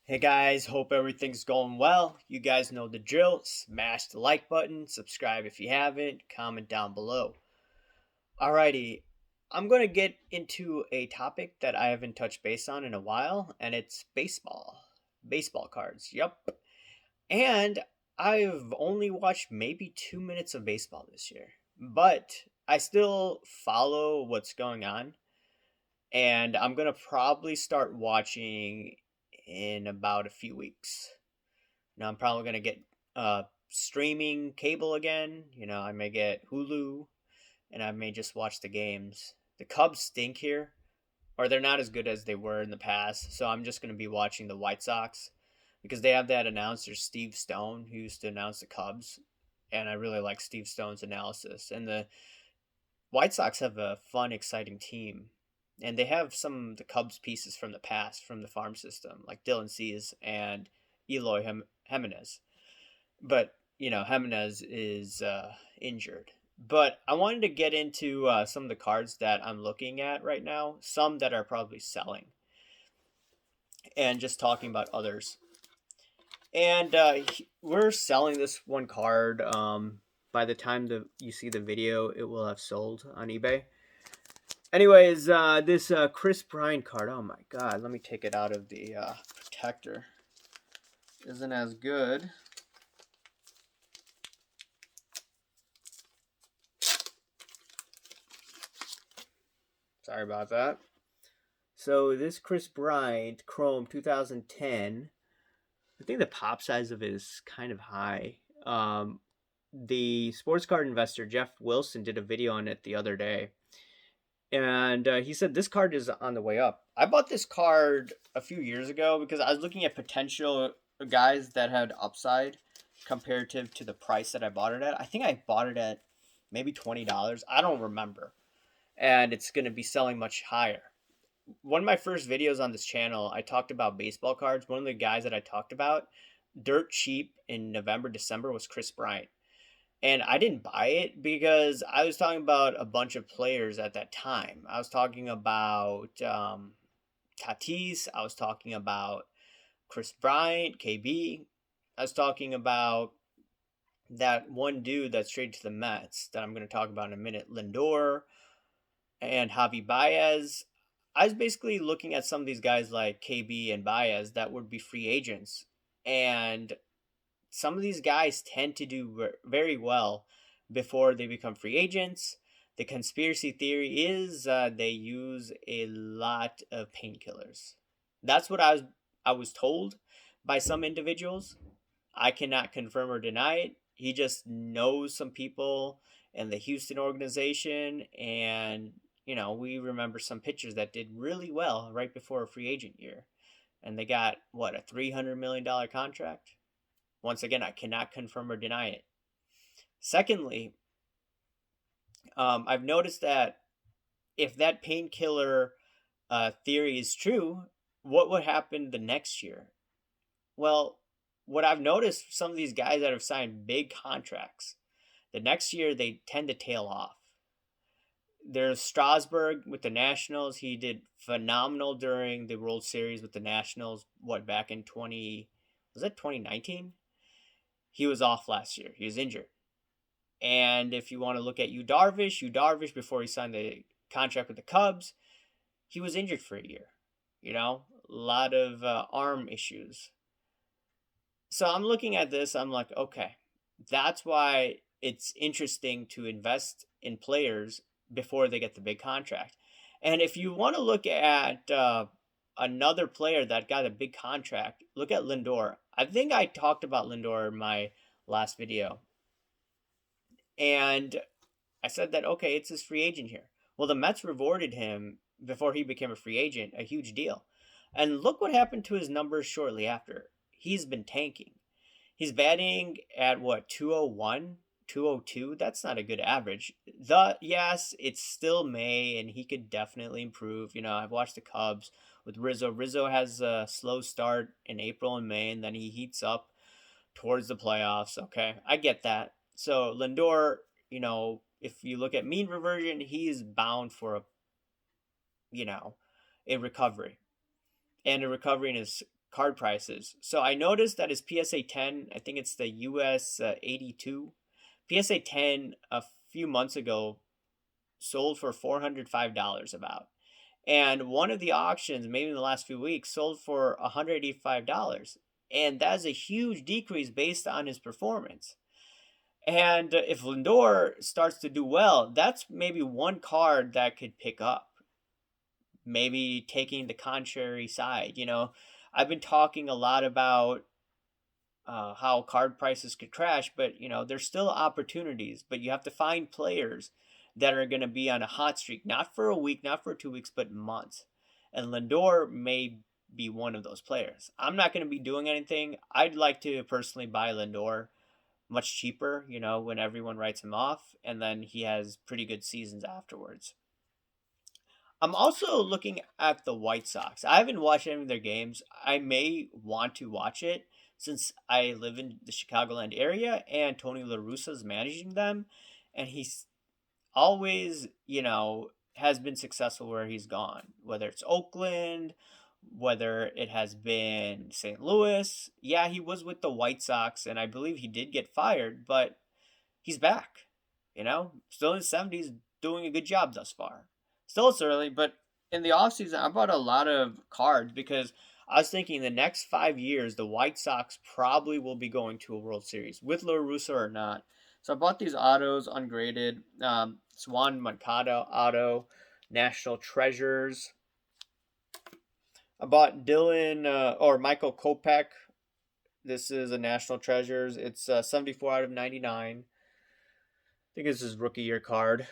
Hey guys, hope everything's going well. You guys know the drill. Smash the like button, subscribe if you haven't, comment down below. Alrighty, I'm going to get into a topic that I haven't touched base on in a while, and it's baseball. Baseball cards, yep. And I've only watched maybe 2 minutes of baseball this year, but I still follow what's going on, and I'm going to probably start watching in about a few weeks. Now I'm probably gonna get streaming cable again. I may get Hulu, and I may just watch the games. The Cubs stink here, or they're not as good as they were in the past. So I'm just gonna be watching the White Sox because they have that announcer Steve Stone who used to announce the Cubs, and I really like Steve Stone's analysis. And the White Sox have a fun, exciting team. And they have some of the Cubs pieces from the past, from the farm system, like Dylan Cease and Eloy Jimenez. But Jimenez is injured. But I wanted to get into some of the cards that I'm looking at right now, some that are probably selling, and just talking about others. And we're selling this one card. By the time you see the video, it will have sold on eBay. Anyways, this Chris Bryant card. Oh my God! Let me take it out of the protector. Isn't as good. Sorry about that. So this Chris Bryant Chrome 2010, I think the pop size of it is kind of high. The sports card investor Jeff Wilson did a video on it the other day, and he said this card is on the way up. I bought this card a few years ago because I was looking at potential guys that had upside comparative to the price that I bought it at. I think I bought it at maybe $20. I don't remember, and it's going to be selling much higher. One of my first videos on this channel, I talked about baseball cards. One of the guys that I talked about, dirt cheap in November, December, was Chris Bryant. And I didn't buy it because I was talking about a bunch of players at that time. I was talking about Tatis. I was talking about Chris Bryant, KB. I was talking about that one dude that's traded to the Mets that I'm going to talk about in a minute, Lindor, and Javi Baez. I was basically looking at some of these guys like KB and Baez that would be free agents. And some of these guys tend to do very well before they become free agents. The conspiracy theory is they use a lot of painkillers. That's what I was told by some individuals. I cannot confirm or deny it. He just knows some people in the Houston organization, and we remember some pitchers that did really well right before a free agent year, and they got what, a $300 million contract. Once again, I cannot confirm or deny it. Secondly, I've noticed that if that painkiller theory is true, what would happen the next year? Well, what I've noticed, some of these guys that have signed big contracts, the next year they tend to tail off. There's Strasburg with the Nationals. He did phenomenal during the World Series with the Nationals. What, back in 2019? He was off last year. He was injured. And if you want to look at Yu Darvish before he signed the contract with the Cubs, he was injured for a year. A lot of arm issues. So I'm looking at this. I'm like, okay, that's why it's interesting to invest in players before they get the big contract. And if you want to look at another player that got a big contract, look at Lindor. I think I talked about Lindor in my last video. And I said that, okay, it's his free agent here. Well, the Mets rewarded him before he became a free agent, a huge deal. And look what happened to his numbers shortly after. He's been tanking. He's batting at what, 201, 202? That's not a good average. Yes, it's still May, and he could definitely improve. I've watched the Cubs with Rizzo. Rizzo has a slow start in April and May, and then he heats up towards the playoffs. Okay, I get that. So Lindor, if you look at mean reversion, he's bound for a recovery, and a recovery in his card prices. So I noticed that his PSA 10, I think it's the US 82, PSA 10 a few months ago sold for $405 about. And one of the auctions, maybe in the last few weeks, sold for $185. And that's a huge decrease based on his performance. And if Lindor starts to do well, that's maybe one card that could pick up, maybe taking the contrary side. I've been talking a lot about how card prices could crash, but there's still opportunities. But you have to find players that are going to be on a hot streak, not for a week, not for 2 weeks, but months. And Lindor may be one of those players. I'm not going to be doing anything. I'd like to personally buy Lindor much cheaper, when everyone writes him off, and then he has pretty good seasons afterwards. I'm also looking at the White Sox. I haven't watched any of their games. I may want to watch it since I live in the Chicagoland area and Tony La Russa is managing them, and he's always, has been successful where he's gone, whether it's Oakland, whether it has been St. Louis. Yeah, he was with the White Sox, and I believe he did get fired, but he's back. Still in his 70s, doing a good job thus far. Still, it's early, but in the offseason, I bought a lot of cards because I was thinking the next 5 years, the White Sox probably will be going to a World Series, with La Russa or not. So I bought these autos ungraded. Swan Moncada auto, National Treasures. I bought or Michael Kopech. This is a National Treasures. It's 74 out of 99. I think it's his rookie year card.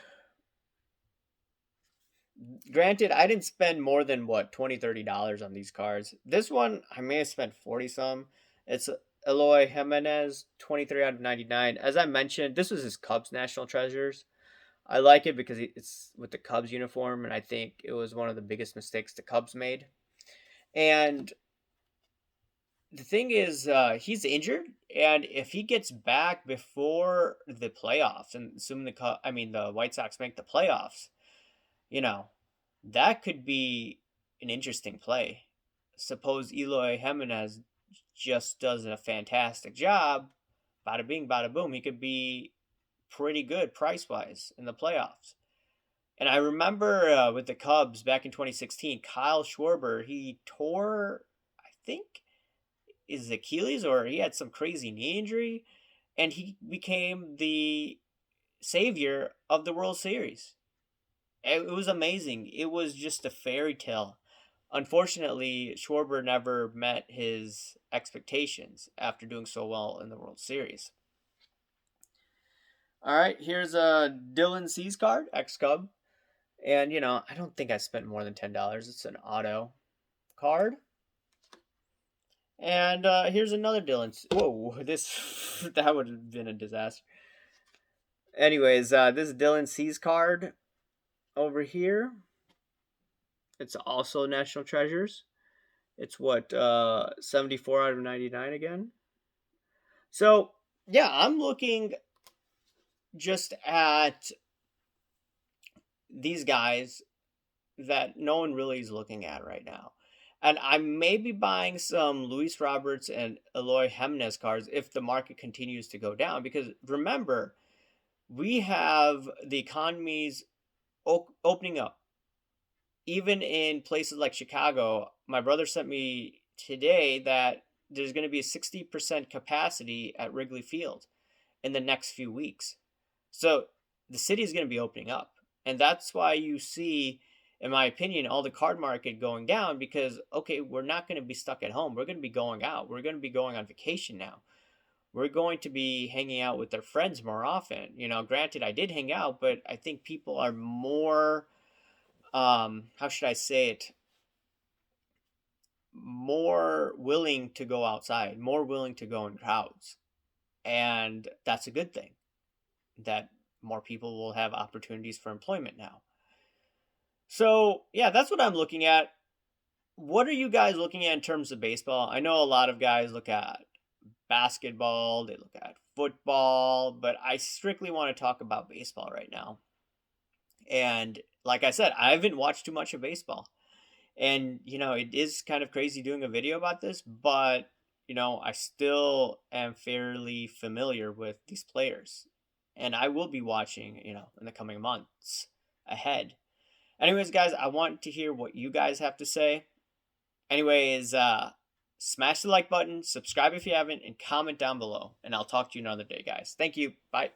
Granted, I didn't spend more than $20-$30 on these cards. This one I may have spent 40 some. It's Eloy Jimenez, 23 out of 99. As I mentioned, this was his Cubs National Treasures. I like it because it's with the Cubs uniform, and I think it was one of the biggest mistakes the Cubs made. And the thing is, he's injured, and if he gets back before the playoffs, and assuming the White Sox make the playoffs, that could be an interesting play. Suppose Eloy Jimenez just does a fantastic job, bada bing, bada boom, he could be pretty good price wise in the playoffs. And I remember with the Cubs back in 2016, Kyle Schwarber, he tore, I think, his Achilles, or he had some crazy knee injury, and he became the savior of the World Series. It was amazing. It was just a fairy tale. Unfortunately, Schwarber never met his expectations after doing so well in the World Series. All right, here's a Dylan Cease card, ex-Cub. And, I don't think I spent more than $10. It's an auto card. And here's another Dylan. Whoa, that would have been a disaster. Anyways, this Dylan Cease card over here. It's also National Treasures. It's 74 out of 99 again. So, yeah, I'm looking just at these guys that no one really is looking at right now. And I may be buying some Luis Roberts and Eloy Jimenez cards if the market continues to go down. Because remember, we have the economies opening up. Even in places like Chicago, my brother sent me today that there's going to be a 60% capacity at Wrigley Field in the next few weeks. So the city is going to be opening up. And that's why you see, in my opinion, all the card market going down because, okay, we're not going to be stuck at home. We're going to be going out. We're going to be going on vacation now. We're going to be hanging out with their friends more often. Granted, I did hang out, but I think people are more, how should I say it? More willing to go outside, more willing to go in crowds. And that's a good thing. That more people will have opportunities for employment now. So, yeah, that's what I'm looking at. What are you guys looking at in terms of baseball? I know a lot of guys look at basketball, they look at football, but I strictly want to talk about baseball right now. And like I said, I haven't watched too much of baseball. And, it is kind of crazy doing a video about this, but, I still am fairly familiar with these players. And I will be watching, in the coming months ahead. Anyways, guys, I want to hear what you guys have to say. Anyways, smash the like button, subscribe if you haven't, and comment down below. And I'll talk to you another day, guys. Thank you. Bye.